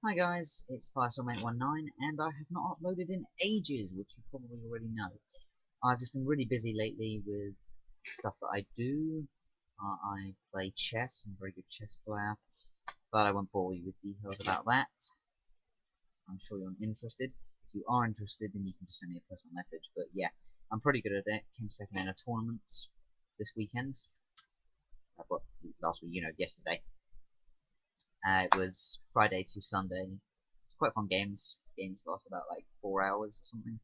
Hi guys, it's Firestorm819 and I have not uploaded in ages, which you probably already know. I've just been really busy lately with stuff that I do. I play chess, I'm a very good chess player, but I won't bore you with details about that. I'm sure you're interested. If you are interested, then you can just send me a personal message, but yeah, I'm pretty good at it. Came second in a tournament this weekend. Well, last week, yesterday. It was Friday to Sunday. It's quite fun games. Games last about like 4 hours or something.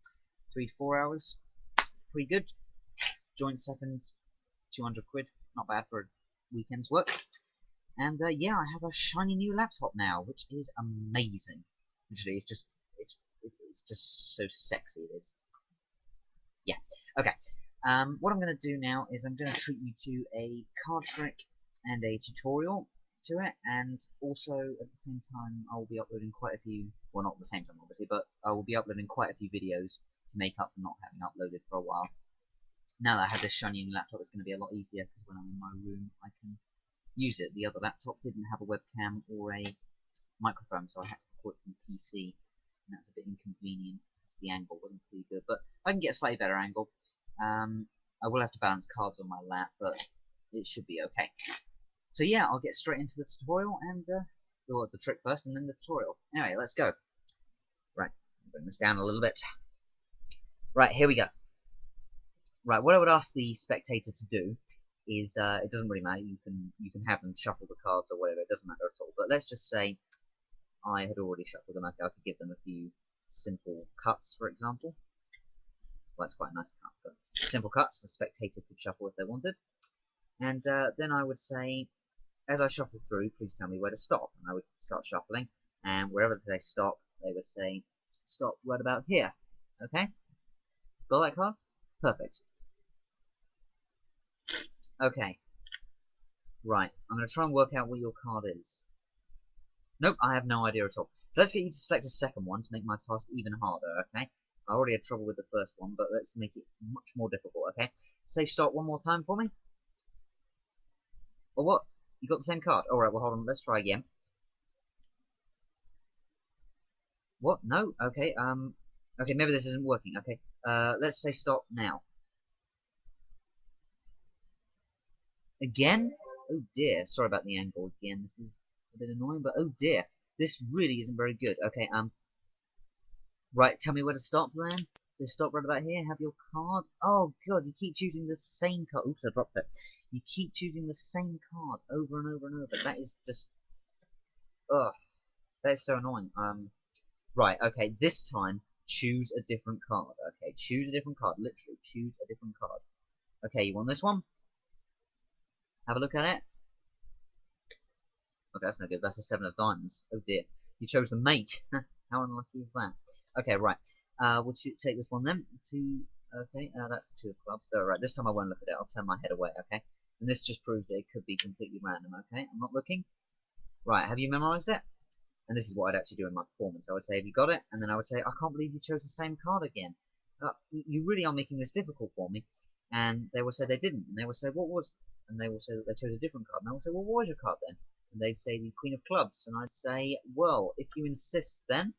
3 to 4 hours. Pretty good. Joint second, 200 quid. Not bad for a weekend's work. And yeah, I have a shiny new laptop now, which is amazing. Literally, it's just so sexy. It is. Yeah. Okay. What I'm going to do now is I'm going to treat you to a card trick and a tutorial to it, and also at the same time I will be uploading quite a few, well, not at the same time obviously, but I will be uploading quite a few videos to make up for not having uploaded for a while. Now that I have this shiny new laptop, it's going to be a lot easier because when I'm in my room I can use it. The other laptop didn't have a webcam or a microphone, so I had to record from PC, and that was a bit inconvenient because the angle wasn't pretty good, but I can get a slightly better angle. I will have to balance cards on my lap, but it should be okay. So yeah, I'll get straight into the tutorial and well, the trick first and then the tutorial. Anyway, let's go. Right, bring this down a little bit. Right, here we go. Right, what I would ask the spectator to do is it doesn't really matter. You can have them shuffle the cards or whatever. It doesn't matter at all. But let's just say I had already shuffled them. Okay, I could give them a few simple cuts, for example. Well, that's quite a nice cut, but simple cuts. The spectator could shuffle if they wanted. And then I would say, as I shuffle through, please tell me where to stop. And I would start shuffling, and wherever they stop, they would say, stop right about here. Okay? Got that card? Perfect. Okay. Right. I'm going to try and work out what your card is. Nope, I have no idea at all. So let's get you to select a second one to make my task even harder, okay? I already had trouble with the first one, but let's make it much more difficult, okay? Say stop one more time for me. Or what? You got the same card? Alright, well hold on, let's try again. What? No? Okay, okay, maybe this isn't working. Okay, let's say stop now. Again? Oh dear, sorry about the angle again. This is a bit annoying, but oh dear. This really isn't very good. Okay, right, tell me where to stop then. So stop right about here, have your card. Oh god, you keep choosing the same card. Oops, I dropped it. You keep choosing the same card over and over and over. That is just... ugh. That is so annoying. Right, okay, this time, choose a different card. Okay, choose a different card. Literally, choose a different card. Okay, you want this one? Have a look at it. Okay, that's no good. That's a 7 of diamonds. Oh dear. You chose the mate. How unlucky is that? Okay, right. We'll take this one then. Okay, that's the 2 of clubs. Alright, this time I won't look at it. I'll turn my head away, okay? And this just proves that it could be completely random, okay? I'm not looking. Right, have you memorized it? And this is what I'd actually do in my performance. I would say, have you got it? And then I would say, I can't believe you chose the same card again. You really are making this difficult for me. And they will say they didn't. And they will say, what was... And they will say that they chose a different card. And I will say, well, what was your card then? And they'd say the Queen of Clubs. And I'd say, well, if you insist then...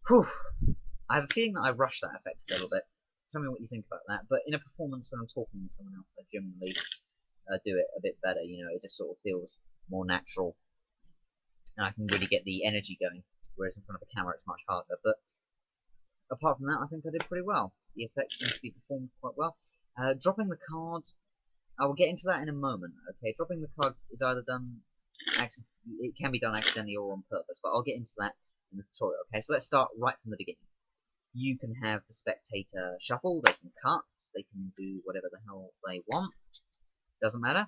Whew. I have a feeling that I rushed that effect a little bit. Tell me what you think about that. But in a performance when I'm talking to someone else, I generally do it a bit better. You know, it just sort of feels more natural. And I can really get the energy going. Whereas in front of a camera, it's much harder. But apart from that, I think I did pretty well. The effect seems to be performed quite well. Dropping the card, I will get into that in a moment. Okay, dropping the card is either done, it can be done accidentally or on purpose, but I'll get into that in the tutorial. Okay, so let's start right from the beginning. You can have the spectator shuffle, they can cut, they can do whatever the hell they want. Doesn't matter.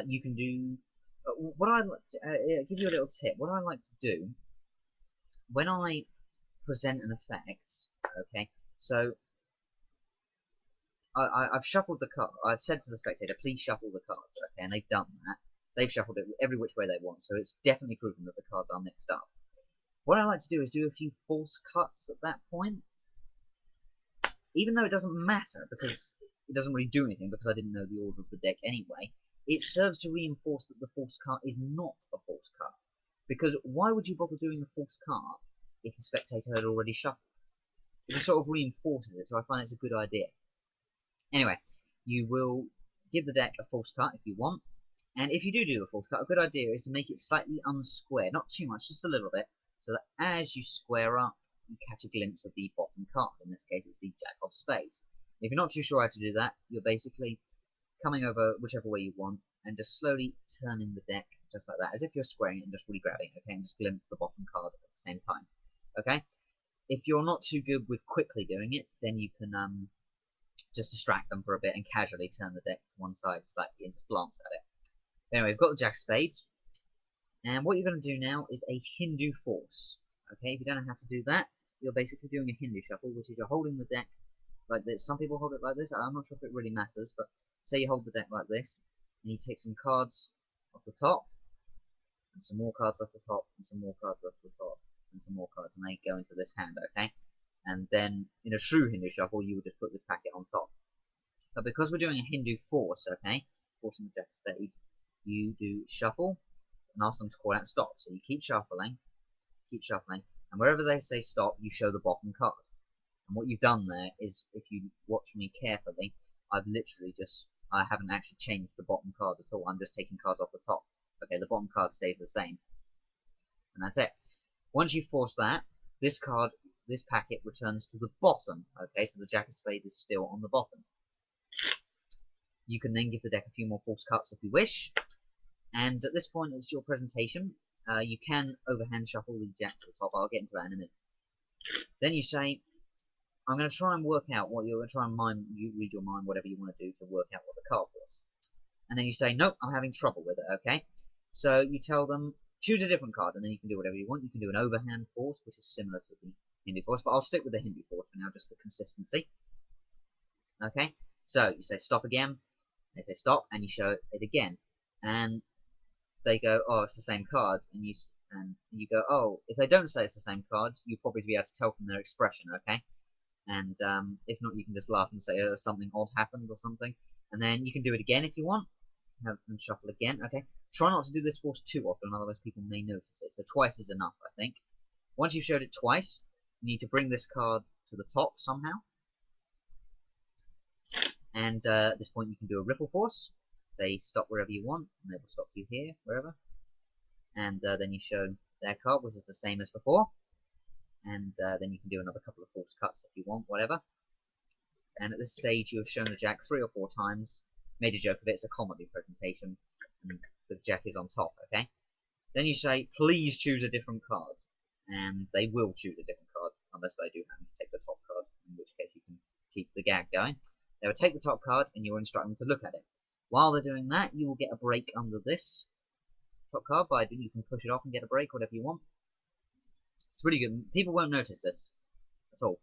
You can do, what I like to, give you a little tip. What I like to do, when I present an effect, okay, so I've shuffled the card. I've said to the spectator, please shuffle the cards, okay, and they've done that. They've shuffled it every which way they want, so it's definitely proven that the cards are mixed up. What I like to do is do a few false cuts at that point, even though it doesn't matter, because it doesn't really do anything, because I didn't know the order of the deck anyway. it serves to reinforce that the forced cart is not a forced cart. Because why would you bother doing the forced cart if the spectator had already shuffled? It just sort of reinforces it, so I find it's a good idea. Anyway, you will give the deck a forced cart if you want, and if you do a forced cart, a good idea is to make it slightly unsquare, not too much, just a little bit, so that as you square up, you catch a glimpse of the bottom card. In this case, it's the Jack of Spades. If you're not too sure how to do that, you're basically coming over whichever way you want, and just slowly turning the deck just like that, as if you're squaring it and just really grabbing it, okay, and just glimpse the bottom card at the same time, okay? If you're not too good with quickly doing it, then you can just distract them for a bit and casually turn the deck to one side slightly and just glance at it. Anyway, we've got the Jack of Spades, and what you're going to do now is a Hindu Force, okay? If you don't know how to do that, you're basically doing a Hindu Shuffle, which is you're holding the deck like this. Some people hold it like this. I'm not sure if it really matters, but say you hold the deck like this, and you take some cards off the top, and some more cards off the top, and some more cards off the top, and some more cards, and they go into this hand, okay? And then, in a true Hindu Shuffle, you would just put this packet on top. But because we're doing a Hindu Force, okay, forcing the Jack of Spades, you do Shuffle, and ask them to call out stop. So you keep shuffling, and wherever they say stop, you show the bottom card. And what you've done there is, if you watch me carefully, I've literally just, I haven't actually changed the bottom card at all. I'm just taking cards off the top. Okay, the bottom card stays the same. And that's it. Once you force that, this card, this packet returns to the bottom. Okay, so the Jack of Spades is still on the bottom. You can then give the deck a few more force cuts if you wish. And at this point, it's your presentation. You can overhand shuffle the Jack to the top. I'll get into that in a minute. Then you say, I'm going to try and work out what you're going to try and mind, you read your mind, whatever you want to do to work out what the card was. And then you say, nope, I'm having trouble with it, okay? So you tell them, choose a different card, and then you can do whatever you want. You can do an overhand force, which is similar to the Hindu Force, but I'll stick with the Hindu Force for now, just for consistency. Okay? So you say stop again, they say stop, and you show it again. And they go, oh, it's the same card, and you go, oh, if they don't say it's the same card, you'll probably be able to tell from their expression, okay? And if not, you can just laugh and say something odd happened or something. And then you can do it again if you want. Have them shuffle again, okay? Try not to do this force too often, otherwise people may notice it. So twice is enough, I think. Once you've showed it twice, you need to bring this card to the top somehow. And at this point you can do a riffle force. Say stop wherever you want, and they will stop you here, wherever. And then you show their card, which is the same as before. And then you can do another couple of force cuts if you want, whatever. And at this stage you have shown the Jack 3 or 4 times, made a joke of it, it's a comedy presentation, and the Jack is on top, okay? Then you say, please choose a different card. And they will choose a different card, unless they do have to take the top card, in which case you can keep the gag going. They will take the top card, and you'll instruct them to look at it. While they're doing that, you will get a break under this top card, but you can push it off and get a break, whatever you want. It's really good. People won't notice this at all.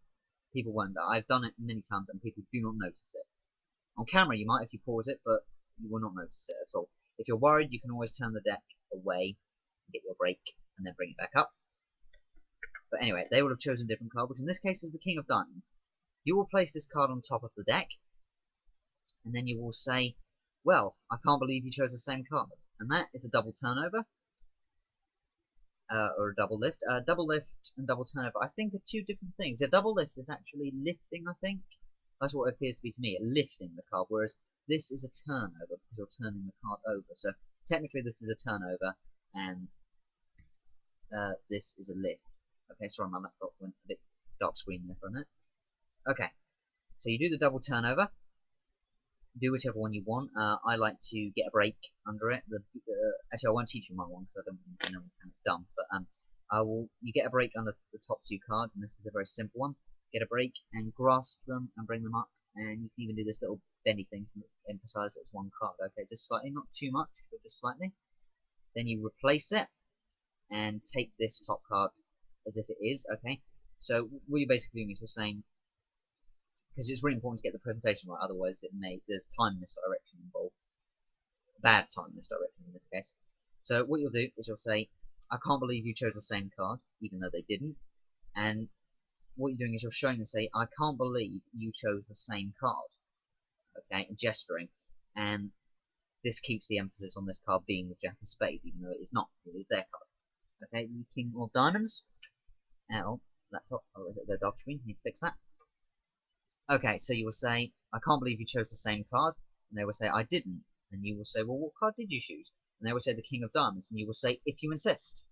People won't. I've done it many times, and people do not notice it. On camera, you might if you pause it, but you will not notice it at all. If you're worried, you can always turn the deck away, get your break, and then bring it back up. But anyway, they would have chosen a different card, which in this case is the King of Diamonds. You will place this card on top of the deck, and then you will say, well, I can't believe you chose the same card. And that is a double turnover. Or a double lift. Double lift and double turnover, I think, are two different things. A double lift is actually lifting, I think. That's what it appears to be to me, lifting the card, whereas this is a turnover, because you're turning the card over. So, technically this is a turnover, and this is a lift. Okay, sorry, my laptop went a bit dark screen there for a minute. Okay, so you do the double turnover. Do whichever one you want. I like to get a break under it. Actually, I won't teach you my one because I don't know how it's done. But you get a break under the top 2 cards, and this is a very simple one. Get a break and grasp them and bring them up, and you can even do this little bendy thing to emphasize that it's one card. Okay, just slightly, not too much, but just slightly. Then you replace it and take this top card as if it is. Okay, so what you're basically doing is you're saying, because it's really important to get the presentation right, otherwise there's time misdirection involved. Bad time misdirection in this case. So what you'll do is you'll say, I can't believe you chose the same card, even though they didn't. And what you're doing is you're showing them, say, I can't believe you chose the same card. Okay, and gesturing. And this keeps the emphasis on this card being the Jack of Spades, even though it is not. It is their card. Okay, the King of Diamonds. Oh, laptop. Oh, is it the dark screen? Need to fix that. Okay, so you will say, I can't believe you chose the same card. And they will say, I didn't. And you will say, well, what card did you choose? And they will say the King of Diamonds. And you will say, if you insist.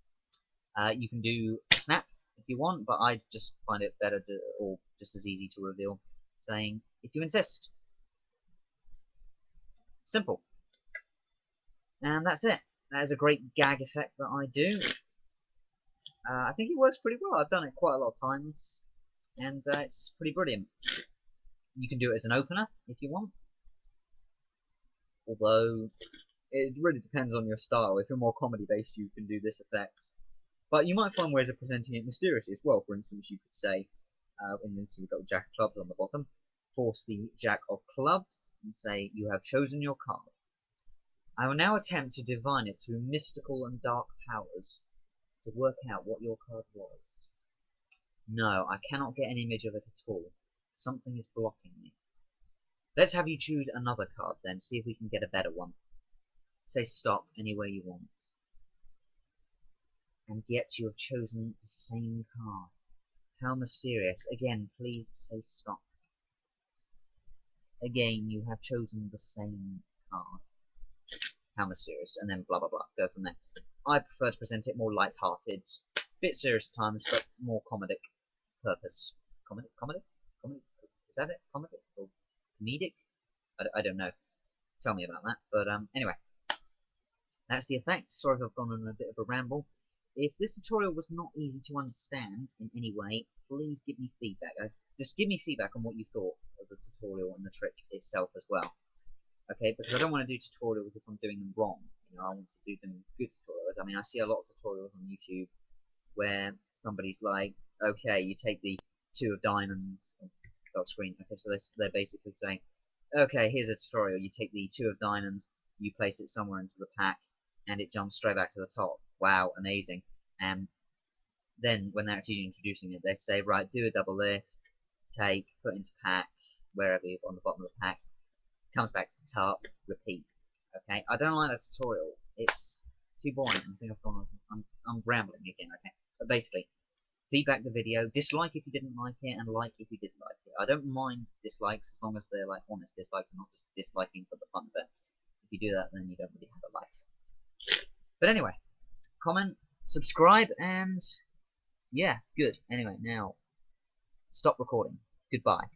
You can do a snap if you want, but I just find it better to, or just as easy to reveal, saying, if you insist. Simple. And that's it. That is a great gag effect that I do. I think it works pretty well. I've done it quite a lot of times, and it's pretty brilliant. You can do it as an opener if you want, although it really depends on your style. If you're more comedy based, you can do this effect, but you might find ways of presenting it mysteriously as well. For instance, you could say, in this we've got the Jack of Clubs on the bottom, force the Jack of Clubs and say, you have chosen your card. I will now attempt to divine it through mystical and dark powers to work out what your card was. No, I cannot get an image of it at all. Something is blocking me. Let's have you choose another card then, see if we can get a better one. Say stop anywhere you want. And yet you have chosen the same card. How mysterious. Again, please say stop. Again, you have chosen the same card. How mysterious. And then blah blah blah. Go from there. I prefer to present it more light-hearted. Bit serious at times, but more comedic purpose. Comedic? Is that it? Comedic? Or comedic? I don't know. Tell me about that. But anyway. That's the effect. Sorry if I've gone on a bit of a ramble. If this tutorial was not easy to understand in any way, please give me feedback. Just give me feedback on what you thought of the tutorial and the trick itself as well. Okay, because I don't want to do tutorials if I'm doing them wrong. You know, I want to do them good tutorials. I mean, I see a lot of tutorials on YouTube where somebody's like, okay, you take the 2 of diamonds, dark screen. Okay, so they're basically saying, okay, here's a tutorial. You take the 2 of diamonds, you place it somewhere into the pack, and it jumps straight back to the top. Wow, amazing. And then when they're actually introducing it, they say, right, do a double lift, take, put into pack, wherever you're on the bottom of the pack, comes back to the top, repeat. Okay, I don't like that tutorial. It's too boring. I think I've gone. I'm rambling again. Okay, but basically, feedback the video. Dislike if you didn't like it, and like if you did like it. I don't mind dislikes as long as they're like honest dislikes, and not just disliking for the fun of it. If you do that, then you don't really have a life. But anyway, comment, subscribe, and yeah, good. Anyway, now stop recording. Goodbye.